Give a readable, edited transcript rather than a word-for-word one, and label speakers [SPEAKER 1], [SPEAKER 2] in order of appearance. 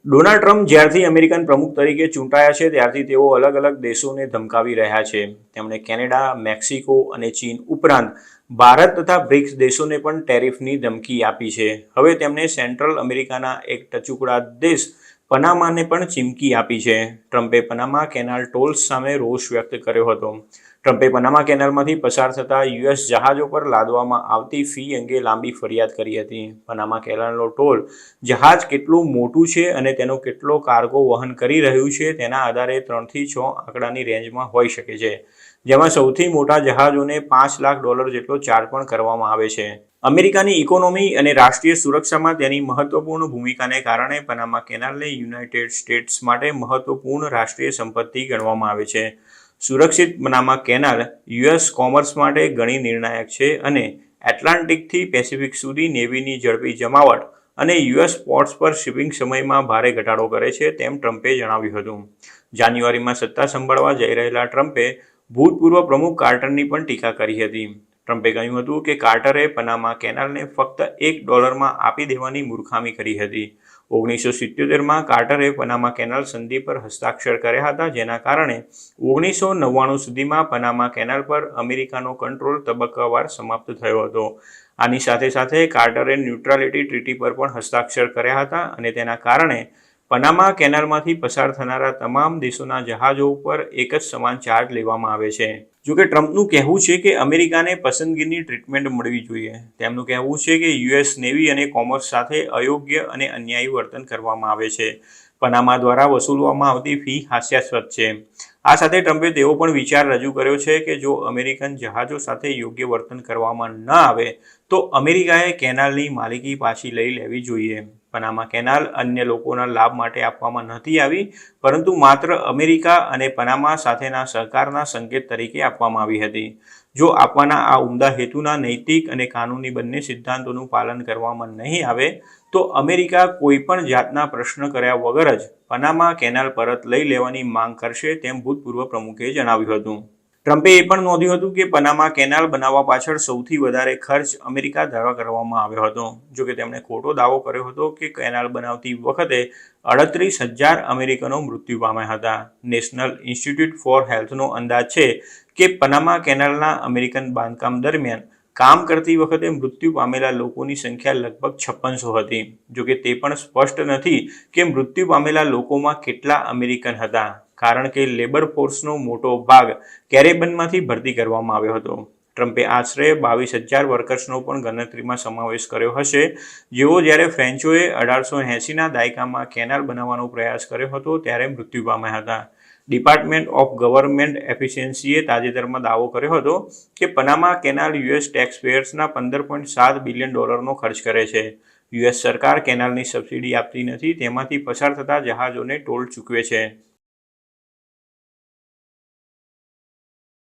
[SPEAKER 1] Donald Trump જ્યારથી American પ્રમુખ તરીકે ચૂંટાયા છે ત્યારથી તેઓ અલગ અલગ દેશોને ધમકાવી રહ્યા છે. તેમણે કેનેડા, મેક્સિકો અને ચીન ઉપરાંત ભારત તથા બ્રિક્સ દેશોને પણ ટેરિફની ધમકી આપી છે. હવે તેમણે સેન્ટ્રલ અમેરિકાના એક ટચુકડા દેશ પનામાને પણ ચીમકી આપી છે. ટ્રમ્પે પનામા કેનાલ ટોલ્સ સામે રોષ વ્યક્ત કર્યો હતો. ટ્રમ્પે પનામા કેનાલમાંથી પસાર થતા યુએસ જહાજો પર લાદવામાં આવતી ફી અંગે લાંબી ફરિયાદ કરી હતી. પનામા કેનાલનો ટોલ જહાજ કેટલું મોટું છે અને તેનો કેટલો કાર્ગો વહન કરી રહ્યું છે તેના આધારે 3 થી 6 આંકડાની રેન્જમાં હોઈ શકે છે, જેમાં સૌથી મોટા જહાજોને $5 લાખ જેટલો ચાર્જ પણ કરવામાં આવે છે. અમેરિકાની ઇકોનોમી અને રાષ્ટ્રીય સુરક્ષામાં તેની મહત્વપૂર્ણ ભૂમિકાને કારણે પનામા કેનાલને યુનાઇટેડ સ્ટેટ્સ માટે મહત્વપૂર્ણ રાષ્ટ્રીય સંપત્તિ ગણવામાં આવે છે. સુરક્ષિત પનામા કેનાલ યુએસ કોમર્સ માટે ઘણી નિર્ણાયક છે અને એટલાન્ટિકથી પેસિફિક સુધી નેવીની ઝડપી જમાવટ અને યુએસ પોર્ટ્સ પર શિપિંગ સમયમાં ભારે ઘટાડો કરે છે, તેમ ટ્રમ્પે જણાવ્યું હતું. જાન્યુઆરીમાં સત્તા સંભાળવા જઈ રહેલા ટ્રમ્પે ભૂતપૂર્વ પ્રમુખ કાર્ટરની પણ ટીકા કરી હતી. ટ્રમ્પે કહ્યું હતું કે કાર્ટરે પનામા કેનાલને ફક્ત $1 આપી દેવાની મૂર્ખામી કરી હતી. 1977માં કાર્ટરે પનામા કેનાલ સંધિ પર હસ્તાક્ષર કર્યા હતા, જેના કારણે 1999 સુધીમાં પનામા કેનાલ પર અમેરિકાનો કંટ્રોલ તબક્કાવાર સમાપ્ત થયો હતો. આની સાથે સાથે કાર્ટરે ન્યુટ્રાલિટી ટ્રીટી પર પણ હસ્તાક્ષર કર્યા હતા અને તેના કારણે પનામા કેનાલમાંથી પસાર થનારા તમામ દેશોના જહાજો ઉપર એક જ સમાન ચાર્જ લેવામાં આવે છે. જોકે ટ્રમ્પનું કહેવું છે કે અમેરિકાને પસંદગીની ટ્રીટમેન્ટ મળવી જોઈએ. તેમનું કહેવું છે કે યુએસ નેવી અને કોમર્સ સાથે અયોગ્ય અને અન્યાયી વર્તન કરવામાં આવે છે. પનામા દ્વારા વસૂલવામાં આવતી ફી હાસ્યાસ્પદ છે. આ સાથે ટ્રમ્પે તેવો પણ વિચાર રજૂ કર્યો છે કે જો અમેરિકન જહાજો સાથે યોગ્ય વર્તન કરવામાં ન આવે તો અમેરિકાએ કેનાલની માલિકી પાછી લઈ લેવી જોઈએ. પનામા કેનાલ અન્ય લોકોના લાભ માટે આપવામાં નથી આવી, પરંતુ માત્ર અમેરિકા અને પનામા સાથેના સહકારના સંકેત તરીકે આપવામાં આવી હતી. જો આપવાના આ ઉમદા હેતુના નૈતિક અને કાનૂની બંને સિદ્ધાંતોનું પાલન કરવામાં નહીં આવે તો અમેરિકા કોઈપણ જાતના પ્રશ્ન કર્યા વગર જ પનામા કેનાલ પરત લઈ લેવાની માંગ કરશે, તેમ ભૂતપૂર્વ પ્રમુખે જણાવ્યું હતું. ટ્રમ્પે એ પણ નોંધ્યું હતું કે પનામા કેનાલ બનાવવા પાછળ સૌથી વધારે ખર્ચ અમેરિકા દ્વારા કરવામાં આવ્યો હતો. જોકે તેમણે ખોટો દાવો કર્યો હતો કે કેનાલ બનાવતી વખતે 38,000 અમેરિકનો મૃત્યુ પામ્યા હતા. નેશનલ ઇન્સ્ટિટ્યૂટ ફોર હેલ્થનો અંદાજ છે કે પનામા કેનાલના અમેરિકન બાંધકામ દરમિયાન કામ કરતી વખતે મૃત્યુ પામેલા લોકોની સંખ્યા લગભગ 5600 હતી. જોકે તે પણ સ્પષ્ટ નથી કે મૃત્યુ પામેલા લોકોમાં કેટલા અમેરિકન હતા, કારણ કે લેબર ફોર્સનો મોટો ભાગ કેરેબિયનમાંથી ભરતી કરવામાં આવ્યો હતો. ટ્રમ્પે આશરે 22,000 વર્કર્સનો પણ ગણતરીમાં સમાવેશ કર્યો હશે, જેઓ જ્યારે ફ્રેન્ચોએ 1880ના દાયકામાં કેનાલ બનાવવાનો પ્રયાસ કર્યો હતો ત્યારે મૃત્યુ પામ્યા હતા. ડિપાર્ટમેન્ટ ઓફ ગવર્નમેન્ટ એફિશિયન્સીએ તાજેતરમાં દાવો કર્યો હતો કે પનામા કેનાલ યુએસ ટેક્સપેયર્સના $15.7 બિલિયન ખર્ચ કરે છે. યુએસ સરકાર કેનાલની સબસિડી આપતી નથી, તેમાંથી પસાર થતા જહાજોને ટોલ ચૂકવે છે.